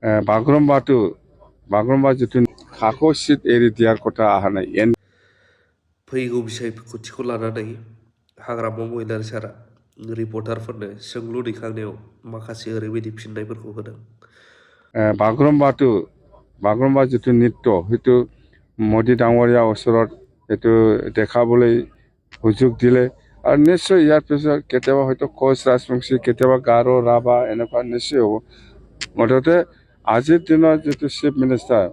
बागुरुम्बा जितु हाखौ सिट एरि दियार कथा हानाय फैगौ बिसायख'थिखौ लानानै हाग्रामा महिलारि सारा रिपर्टारफोरनो सोंलु दैखांनायाव माखासे ओरैबायदि फिननायफोरखौ होदों। बागुरुम्बा जितु नृत्य हयতো मोदी डाঙरिया ओसरत हयতো देखाবলৈ সুযোগ দিলে আৰু নিশ্চয় ইয়াৰ পিছত কেতিয়াবা হয়তো কোচ ৰাজবংশী কেতিয়াবা গাৰো ৰাভা এনেকুৱা নিশ্চয় হ'ব। মুঠতে আজিৰ দিনৰ যিটো chief minister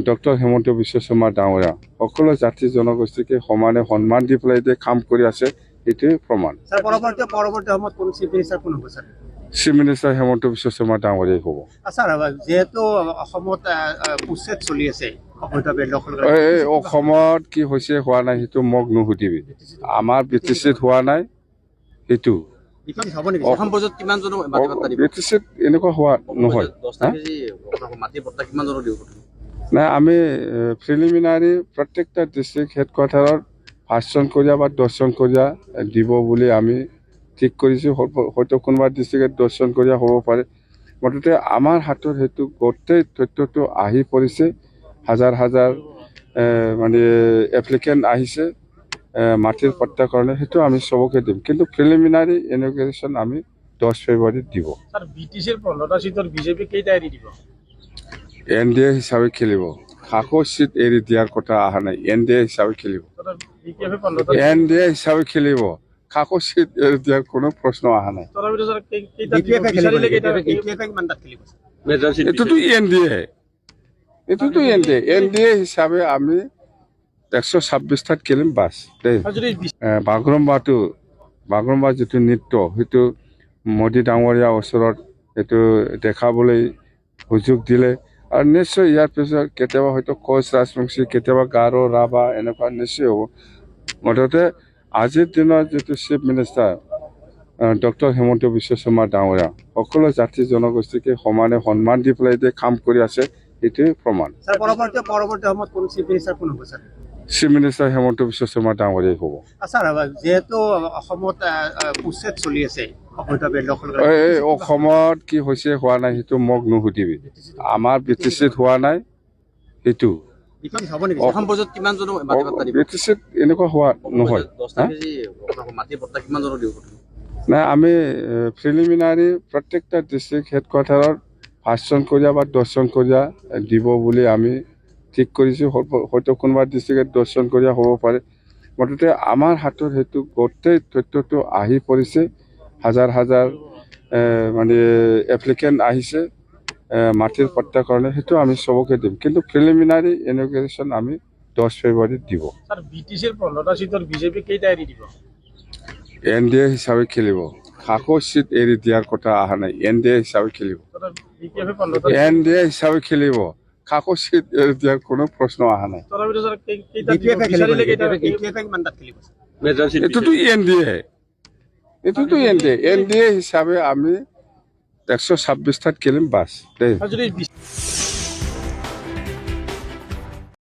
doctor Himanta Biswa Sarma ডাঙৰীয়া সকলো জাতি জনগোষ্ঠীকে সমানে সন্মান দি পেলাই যে কাম কৰি আছে এইটোৱে প্ৰমাণ। পৰৱৰ্তী সময়ত কোন চিফ মিনিষ্টাৰ কোন হ'ব sir? Chief minister Himanta Biswa Sarma ডাঙৰীয়াই হ'ব। ছাৰ যেহেতু অসমত উচ্ছেদ চলি আছে অসমত কি হৈছে হোৱা নাই সেইটো মোক নুসুধিবি। আমাৰ BTCত হোৱা নাই সেইটো BTCত এনেকুৱা হোৱা নহয়। নাই আমি প্ৰিলিমিনাৰী প্ৰত্যেকটা ডিষ্ট্ৰিক্ট হেডকোৱাৰ্টাৰত 5জন কৰিয়া বা 10জন কৰিয়া দিব বুলি আমি ঠিক কৰিছোঁ। হয়তো কোনোবা ডিষ্ট্ৰিক্টত 10জন কৰিয়া হ'ব পাৰে। মুঠতে আমাৰ হাতত সেইটো গোটেই তথ্যটো আহি পৰিছে। হাজাৰ হাজাৰ মানে এপ্লিকেণ্ট আহিছে মাটিৰ পট্টাৰ কাৰণে, সেইটো আমি চবকে দিম। কিন্তু প্ৰিলিমিনাৰী ইনগ্ৰেশ্যন আমি 10 ফেব্ৰুৱাৰীত দিব। NDA হিচাপে খেলিব। কাকো চিট এৰি দিয়াৰ কথা অহা নাই। NDA হিচাপে খেলিব। NDA হিচাপে খেলিব। কাকো চিট এৰি দিয়াৰ কোনো প্ৰশ্ন অহা নাই। এইটোতো NDA হিচাপে আমি 126টাত খেলিম বাছ দেই। বাগুৰুম্বা যিটো নৃত্য সেইটো মোদী ডাঙৰীয়া ওচৰত সেইটো দেখাবলৈ সুযোগ দিলে আৰু নিশ্চয় ইয়াৰ পিছত কেতিয়াবা হয়তো কোচ ৰাজবংশী কেতিয়াবা গাৰো ৰাভা এনেকুৱা নিশ্চয় হ'ব। মুঠতে আজিৰ দিনৰ যিটো chief minister doctor Himanta Biswa Sarma ডাঙৰীয়া সকলো জাতি জনগোষ্ঠীকে সমানে সন্মান দি পেলাই যে কাম কৰি আছে এইটোৱে প্ৰমাণ। পৰৱৰ্তী সময়ত কোন চিফ মিনিষ্টাৰ কোন হ'ব sir? Chief minister Himanta Biswa Sarma ডাঙৰীয়াই হ'ব। ছাৰ যেহেতু অসমত উচ্ছেদ চলি আছে অসমত কি হৈছে হোৱা নাই সেইটো মোক নুসুধিবি। আমাৰ BTCত হোৱা নাই সেইটো BTCত এনেকুৱা হোৱা নহয়। নাই আমি প্ৰিলিমিনাৰী প্ৰত্যেকটা ডিষ্ট্ৰিক্ট হেডকোৱাৰ্টাৰত 5জন কৰিয়া বা 10জন কৰিয়া দিব বুলি আমি ঠিক কৰিছোঁ। হয়তো কোনোবা ডিষ্ট্ৰিক্টত 10জন কৰিয়া হ'ব পাৰে। মুঠতে আমাৰ হাতত সেইটো গোটেই তথ্যটো আহি পৰিছে। হাজাৰ হাজাৰ মানে এপ্লিকেণ্ট আহিছে মাটিৰ পট্টাৰ কাৰণে, সেইটো আমি চবকে দিম। কিন্তু প্ৰিলিমিনাৰী ইনগ্ৰেশ্যন আমি 10 ফেব্ৰুৱাৰীত দিব। NDA হিচাপে খেলিব। কাকো চিট এৰি দিয়াৰ কথা অহা নাই। NDA হিচাপে খেলিব। NDA হিচাপে খেলিব। কাকো চিট এৰি দিয়াৰ কোনো প্ৰশ্ন অহা নাই। এইটোতো NDA হিচাপে আমি 126টাত খেলিম বাছ দেই।